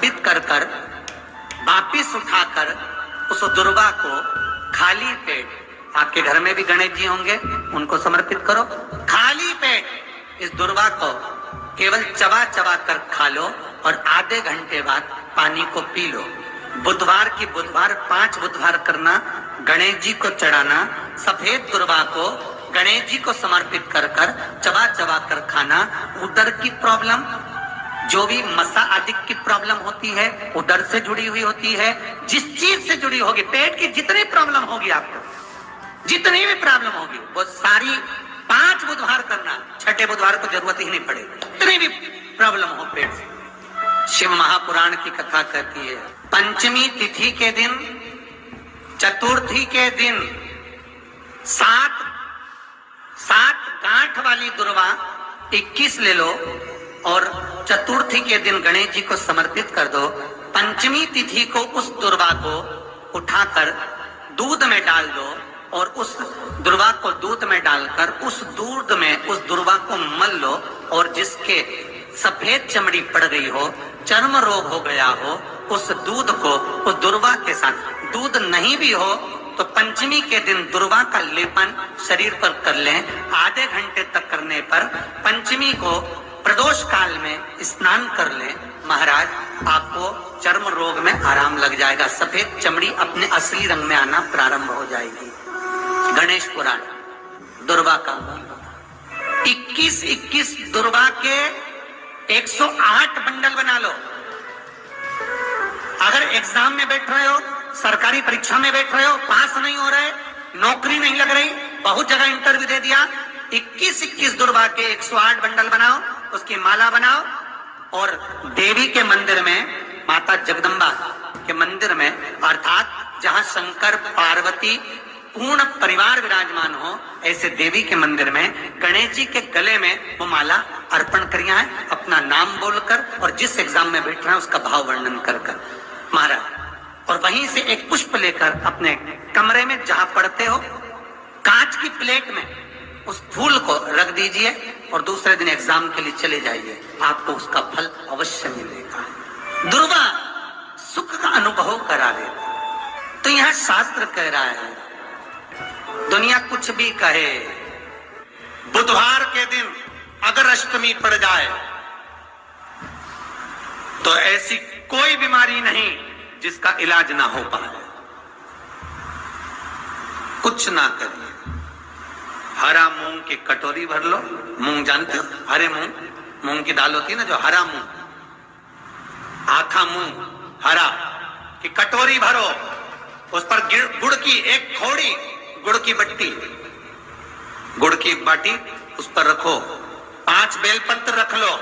समर्पित कर कर वापिस उठाकर उस दुर्वा को खाली पेट, आपके घर में भी गणेश जी होंगे, उनको समर्पित करो। खाली पेट इस दुर्वा को केवल चबा चबा कर खा लो और आधे घंटे बाद पानी को पी लो। बुधवार की बुधवार 5 बुधवार करना, गणेश जी को चढ़ाना, सफेद दुर्वा को गणेश जी को समर्पित कर कर चबा चबा कर खाना। उदर की प्रॉब्लम, जो भी मसा आदि की प्रॉब्लम होती है, उदर से जुड़ी हुई होती है, जिस चीज से जुड़ी होगी, पेट की जितनी प्रॉब्लम होगी आपको, जितनी भी प्रॉब्लम होगी, वो सारी 5 बुधवार करना, छठे बुधवार को जरूरत ही नहीं पड़ेगी। जितनी भी प्रॉब्लम हो पेट से। शिव महापुराण की कथा कहती है, पंचमी तिथि के दिन, चतुर्थी के दिन 7 गांठ वाली दुर्वा 21 ले लो और चतुर्थी के दिन गणेश जी को समर्पित कर दो। पंचमी तिथि को उस दुर्वा को उठाकर दूध में डाल दो और उस दुर्वा को दूध में डालकर उस दूध में उस दुर्वा को मल लो और जिसके सफेद चमड़ी पड़ गई हो, चर्म रोग हो गया हो, उस दूध को उस दुर्वा के साथ, दूध नहीं भी हो तो पंचमी के दिन दुर्वा का लेपन शरीर पर कर लें। आधे घंटे तक करने पर पंचमी को प्रदोष काल में स्नान कर लें। महाराज, आपको चर्म रोग में आराम लग जाएगा, सफेद चमड़ी अपने असली रंग में आना प्रारंभ हो जाएगी। गणेश पुराण दुर्वा का 21 दुर्वा के 108 बंडल बना लो। अगर एग्जाम में बैठ रहे हो, सरकारी परीक्षा में बैठ रहे हो, पास नहीं हो रहे, नौकरी नहीं लग रही, बहुत जगह इंटरव्यू दे दिया, 21 दुर्वा के 108 बंडल बनाओ, उसकी माला बनाओ और देवी के मंदिर में, माता जगदम्बा के मंदिर में, अर्थात जहां शंकर पार्वती पूर्ण परिवार विराजमान हो, ऐसे देवी के मंदिर में गणेश जी के गले में वो माला अर्पण करिया है, अपना नाम बोलकर और जिस एग्जाम में बैठ रहे हैं उसका भाव वर्णन कर कर महाराज। और वहीं से एक पुष्प लेकर अपने कमरे में जहां पढ़ते हो, कांच की प्लेट में उस फूल को रख दीजिए और दूसरे दिन एग्जाम के लिए चले जाइए, आपको उसका फल अवश्य मिलेगा। दुर्वा सुख का अनुभव करा देगा। तो यहां शास्त्र कह रहा है, दुनिया कुछ भी कहे, बुधवार के दिन अगर अष्टमी पड़ जाए तो ऐसी कोई बीमारी नहीं जिसका इलाज ना हो पाए। कुछ ना करिए, हरा मूंग की कटोरी भर लो। मूंग जानते हो, हरे मूंग, मूंग की दाल होती है ना, जो हरा मूंग, आखा मूंग हरा की कटोरी भरो, उस पर गुड़ की एक खोड़ी, गुड़ की बट्टी, गुड़ की बाटी उस पर रखो, 5 बेलपत्र रख लो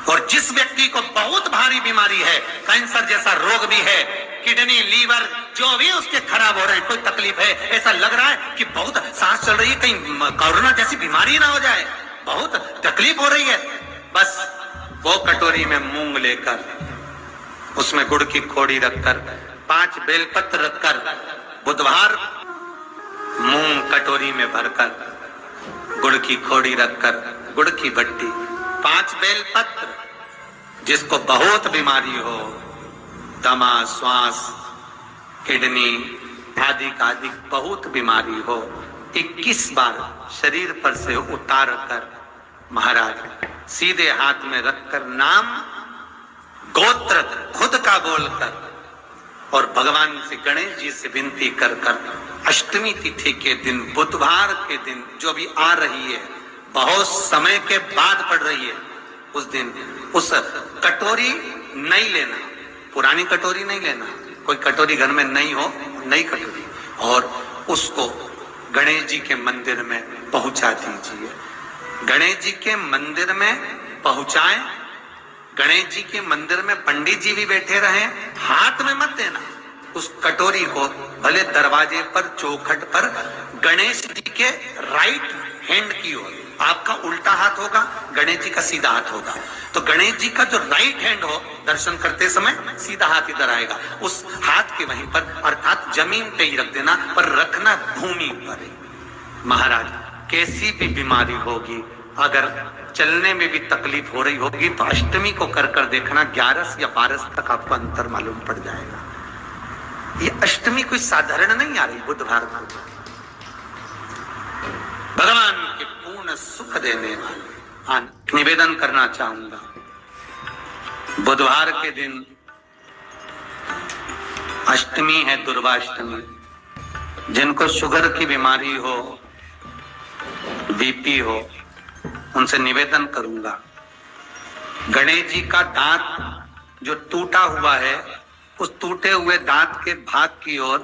और जिस व्यक्ति को बहुत भारी बीमारी है, कैंसर जैसा रोग भी है, किडनी, लीवर जो भी उसके खराब हो रहे हैं, कोई तकलीफ है, ऐसा लग रहा है कि बहुत सांस चल रही है, कहीं कोरोना जैसी बीमारी ना हो जाए, बहुत तकलीफ हो रही है, बस वो कटोरी में मूंग लेकर उसमें गुड़ की खोड़ी रखकर 5 बेलपत्र रखकर, बुधवार मूंग कटोरी में भरकर, गुड़ की खोड़ी रखकर, गुड़ की भट्टी, 5 बेलपत्र, जिसको बहुत बीमारी हो, दमा, श्वास, किडनी आदि का आदि बहुत बीमारी हो, 21 बार शरीर पर से उतार कर महाराज सीधे हाथ में रखकर नाम गोत्र खुद का बोलकर और भगवान से, गणेश जी से विनती कर कर अष्टमी तिथि के दिन, बुधवार के दिन जो भी आ रही है, बहुत समय के बाद पड़ रही है, उस दिन उस कटोरी नहीं लेना, पुरानी कटोरी नहीं लेना, कोई कटोरी घर में नहीं हो, नई कटोरी, और उसको गणेश जी के मंदिर में पहुंचा दीजिए। गणेश जी के मंदिर में पहुंचाएं, गणेश जी के मंदिर में पंडित जी भी बैठे रहे, हाथ में मत देना उस कटोरी को, भले दरवाजे पर, चौखट पर, गणेश जी के राइट हैंड की ओर, आपका उल्टा हाथ होगा, गणेश जी का सीधा हाथ होगा, तो गणेश जी का जो राइट हैंड हो, दर्शन करते समय सीधा हाथ इधर आएगा, उस हाथ के वहीं पर, अर्थात जमीन पे ही रख देना, पर रखना भूमि पर। महाराज कैसी भी बीमारी होगी, अगर चलने में भी तकलीफ हो रही होगी तो अष्टमी को कर देखना, 11 या 12 तक आपको अंतर मालूम पड़ जाएगा। ये अष्टमी कोई साधारण नहीं आ रही, बुधवार को भगवान के पूर्ण सुख देने वाले। निवेदन करना चाहूंगा, बुधवार के दिन अष्टमी है, दुर्वाष्टमी। जिनको शुगर की बीमारी हो, बीपी हो, उनसे निवेदन करूंगा, गणेश जी का दांत जो टूटा हुआ है, उस टूटे हुए दांत के भाग की ओर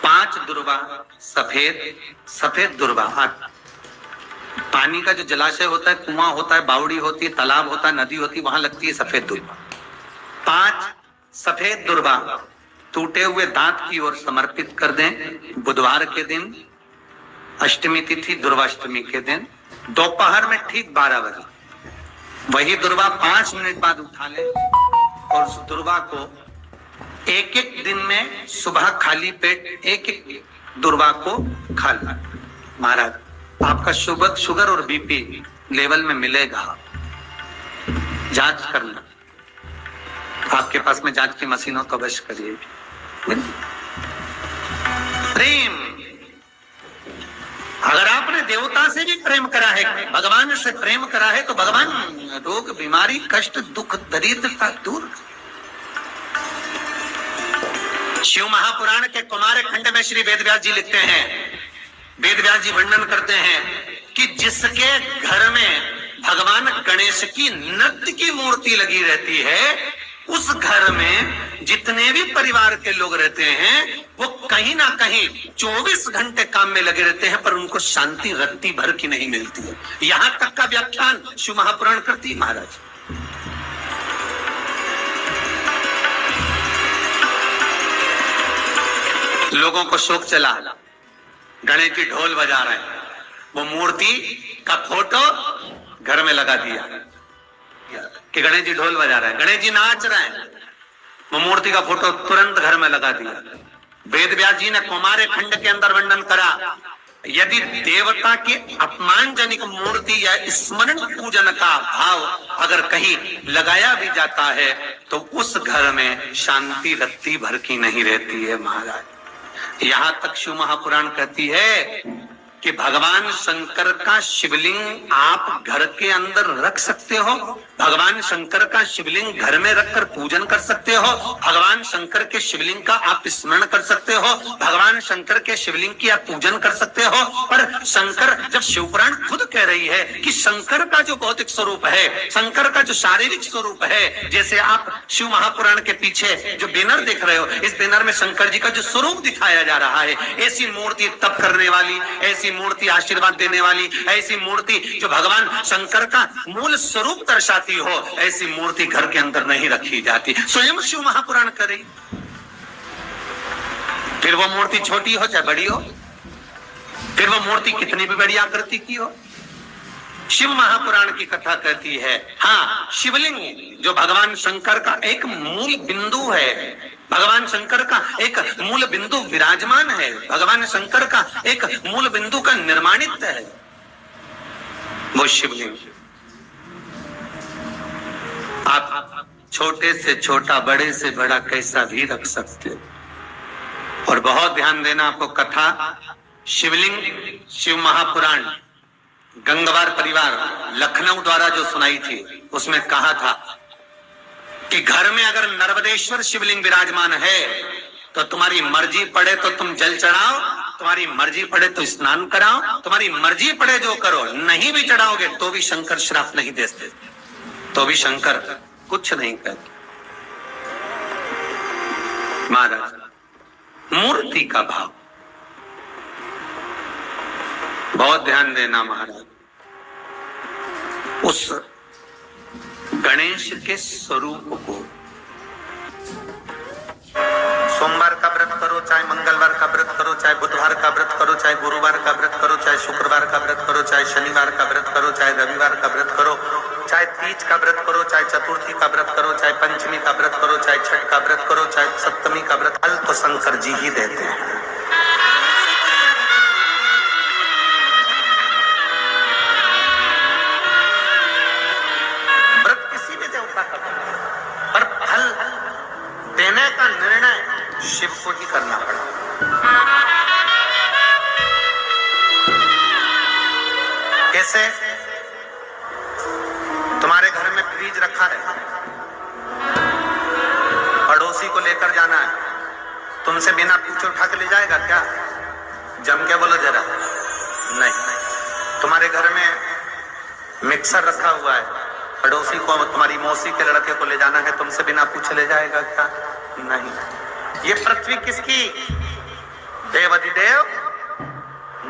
5 दुर्वा, सफेद दुर्वा, पानी का जो जलाशय होता है, कुआं होता है, बावड़ी होती है, तालाब होता है, नदी होती है, वहां लगती है सफेद दुर्वा। 5 सफेद दुर्वा टूटे हुए दांत की ओर समर्पित कर दें। बुधवार के दिन, अष्टमी तिथि दुर्वाष्टमी के दिन, दोपहर में ठीक 12 बजे वही दुर्वा 5 मिनट बाद उठा ले और उस दुर्वा को एक दिन में सुबह खाली पेट एक दुर्वा को खा ला। महाराज आपका शुगर और बीपी लेवल में मिलेगा। जांच करना, आपके पास में जांच की मशीन हो तो अवश्य करिए। प्रेम, अगर आपने देवता से भी प्रेम करा है, भगवान से प्रेम करा है, तो भगवान रोग, बीमारी, कष्ट, दुख, दरिद्रता दूर। शिव महापुराण के कुमार खंड में श्री वेदव्यास जी लिखते हैं, वेदव्यास जी वर्णन करते हैं कि जिसके घर में भगवान गणेश की नृत्य की मूर्ति लगी रहती है, उस घर में जितने भी परिवार के लोग रहते हैं वो कहीं ना कहीं 24 घंटे काम में लगे रहते हैं, पर उनको शांति रत्ती भर की नहीं मिलती है। यहां तक का व्याख्यान शिव महापुराण करती है महाराज। लोगों को शोक चला, गणेश जी ढोल बजा रहे हैं, वो मूर्ति का फोटो घर में लगा दिया कि गणेश जी ढोल बजा रहे हैं, गणेश जी नाच रहे हैं, वो मूर्ति का फोटो तुरंत घर में लगा दिया। वेदव्यास जी ने कुमार खंड के अंदर वर्णन करा, यदि देवता के अपमानजनक मूर्ति या स्मरण पूजन का भाव अगर कहीं लगाया भी जाता है तो उस घर में शांति रत्ती भर की नहीं रहती है महाराज। यहां तक शिव महापुराण कहती है कि भगवान शंकर का शिवलिंग आप घर के अंदर रख सकते हो, भगवान शंकर का शिवलिंग घर में रखकर पूजन कर सकते हो, भगवान शंकर के शिवलिंग का आप स्मरण कर सकते हो, भगवान शंकर के शिवलिंग की आप पूजन कर सकते हो। पर शंकर, जब शिवपुराण खुद कह रही है कि शंकर का जो भौतिक स्वरूप है, शंकर का जो शारीरिक स्वरूप है, जैसे आप शिव महापुराण के पीछे जो बैनर देख रहे हो, इस बैनर में शंकर जी का जो स्वरूप दिखाया जा रहा है, ऐसी मूर्ति तप करने वाली, ऐसी मूर्ति आशीर्वाद देने वाली, ऐसी मूर्ति जो भगवान शंकर का मूल स्वरूप दर्शाती हो, ऐसी मूर्ति घर के अंदर नहीं रखी जाती। स्वयं शिव महापुराण कर रही। फिर वो मूर्ति छोटी हो चाहे बड़ी हो, फिर वो मूर्ति कितनी भी बड़ी आकृति की हो, शिव महापुराण की कथा कहती है, हाँ, शिवलिंग जो भगवान शंकर का एक मूल बिंदु है, भगवान शंकर का एक मूल बिंदु विराजमान है, भगवान शंकर का एक मूल बिंदु का निर्माणित है, वो शिवलिंग। आप छोटे से छोटा, बड़े से बड़ा कैसा भी रख सकते हो। और बहुत ध्यान देना, आपको कथा शिवलिंग, शिव महापुराण गंगवार परिवार लखनऊ द्वारा जो सुनाई थी, उसमें कहा था कि घर में अगर नर्मदेश्वर शिवलिंग विराजमान है तो तुम्हारी मर्जी पड़े तो तुम जल चढ़ाओ, तुम्हारी मर्जी पड़े तो स्नान कराओ, तुम्हारी मर्जी पड़े जो करो, नहीं भी चढ़ाओगे तो भी शंकर श्राप नहीं देते, तो भी शंकर कुछ नहीं कहते। महाराज, मूर्ति का भाव बहुत ध्यान देना महाराज। उस गणेश के स्वरूप को सोमवार का व्रत करो, चाहे मंगलवार का व्रत करो, चाहे बुधवार का व्रत करो, चाहे गुरुवार का व्रत करो, चाहे शुक्रवार का व्रत करो, चाहे शनिवार का व्रत करो, चाहे रविवार का व्रत करो, चाहे तीज का व्रत करो, चाहे चतुर्थी का व्रत करो, चाहे पंचमी का व्रत करो, चाहे छठ का व्रत करो, चाहे सप्तमी का व्रत, फल तो शंकर जी ही देते हैं। शिव को ही करना पड़ा। कैसे? तुम्हारे घर में फ्रिज रखा है, पड़ोसी को लेकर जाना है, तुमसे बिना पूछे उठा के ले जाएगा क्या? जम के बोलो जरा। नहीं। तुम्हारे घर में मिक्सर रखा हुआ है, पड़ोसी को, तुम्हारी मौसी के लड़के को ले जाना है, तुमसे बिना पूछे ले जाएगा क्या? नहीं। ये पृथ्वी किसकी? देवाधिदेव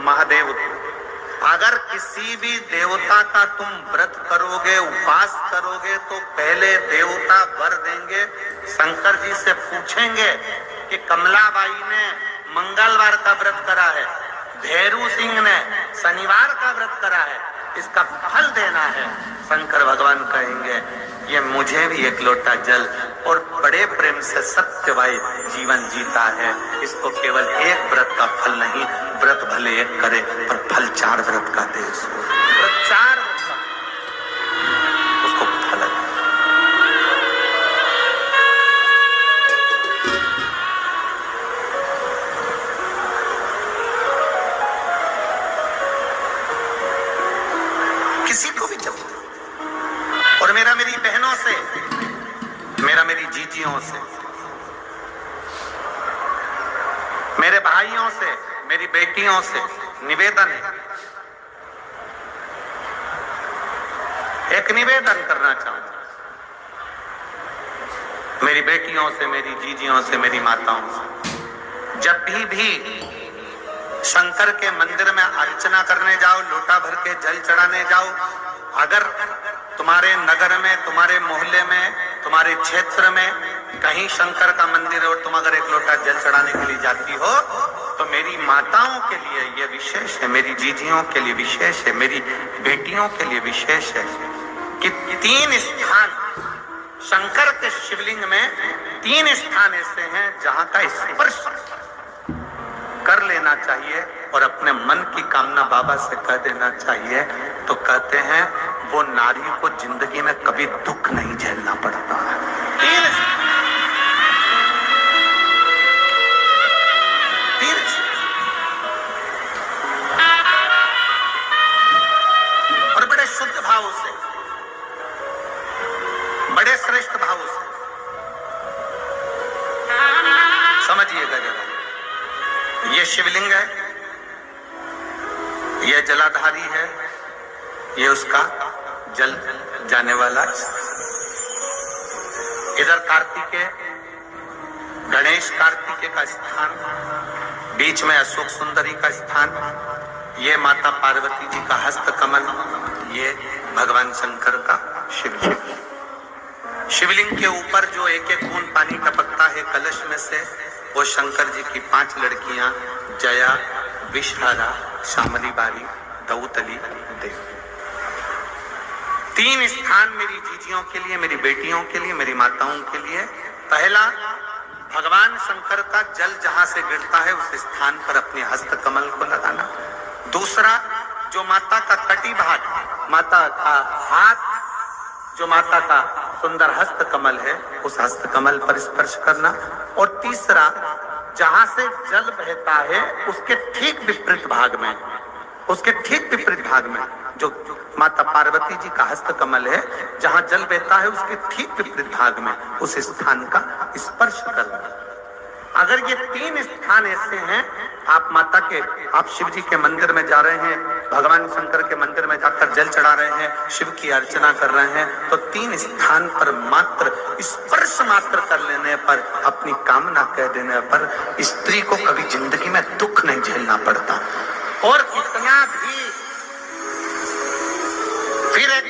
महादेव की। अगर किसी भी देवता का तुम व्रत करोगे, उपवास करोगे, तो पहले देवता वर देंगे। शंकर जी से पूछेंगे कि कमलाबाई ने मंगलवार का व्रत करा है, भैरू सिंह ने शनिवार का व्रत करा है, इसका फल देना है। शंकर भगवान कहेंगे ये मुझे भी एक लोटा जल और बड़े प्रेम से सत्यवाई जीवन जीता है, इसको केवल एक व्रत का फल नहीं, व्रत भले एक करे पर फल 4 व्रत का दे। व्रत 4 उसको फल है। किसी को भी जब, और मेरा मेरी बहनों से, मेरा मेरी जीजियों से, मेरे भाइयों से, मेरी बेटियों से निवेदन है, एक निवेदन करना चाहूंगा। मेरी बेटियों से, मेरी जीजियों से, मेरी माताओं से, जब भी शंकर के मंदिर में अर्चना करने जाओ, लोटा भर के जल चढ़ाने जाओ, अगर तुम्हारे नगर में, तुम्हारे मोहल्ले में, तुम्हारे क्षेत्र में कहीं शंकर का मंदिर है और तुम अगर एक लोटा जल चढ़ाने के लिए जाती हो, तो मेरी माताओं के लिए ये विशेष है, मेरी जीजियों के लिए विशेष है, मेरी बेटियों के लिए विशेष है कि 3 स्थान शंकर के शिवलिंग में, 3 स्थान ऐसे हैं जहां का स्पर्श कर लेना चाहिए और अपने मन की कामना बाबा से कह देना चाहिए। तो कहते हैं वो नारी को जिंदगी में कभी दुख नहीं झेलना पड़ता है। और बड़े शुद्ध भाव से, बड़े श्रेष्ठ भाव से समझिएगा जरा। ये शिवलिंग है, ये जलाधारी है, ये उसका जल जाने वाला। इधर कार्तिकेय, गणेश कार्तिकेय का स्थान, बीच में अशोक सुंदरी का स्थान, ये माता पार्वती जी का हस्त कमल, ये भगवान शंकर का शिवलिंग। शिवलिंग के ऊपर जो एक एक बूंद पानी टपकता है कलश में से, वो शंकर जी की 5 लड़कियां, जया, विषहारा, शामली बारी, दौतली, देव। 3 स्थान मेरी जीजियों के लिए, मेरी बेटियों के लिए, मेरी माताओं के लिए। पहला, भगवान शंकर का जल जहां से गिरता है उस स्थान पर अपने हस्त कमल को लगाना। दूसरा, जो माता का कटी भाग, माता का हाथ, जो माता का सुंदर हस्त कमल है, उस हस्त कमल पर स्पर्श करना। और तीसरा, जहां से जल बहता है उसके ठीक विपरीत भाग में, उसके ठीक विपरीत भाग में जो माता पार्वती जी का हस्त कमल है, जहां जल बहता है उसके ठीक विपरीत भाग में उस स्थान का स्पर्श करना। अगर ये 3 स्थान ऐसे हैं, आप माता के, आप शिव जी के मंदिर में जा रहे हैं, भगवान शंकर के मंदिर में जाकर जल चढ़ा रहे हैं, शिव की अर्चना कर रहे हैं, तो 3 स्थान पर मात्र स्पर्श मात्र कर लेने पर, अपनी कामना कह देने पर स्त्री को कभी जिंदगी में दुख नहीं झेलना पड़ता। और कितना भी फिर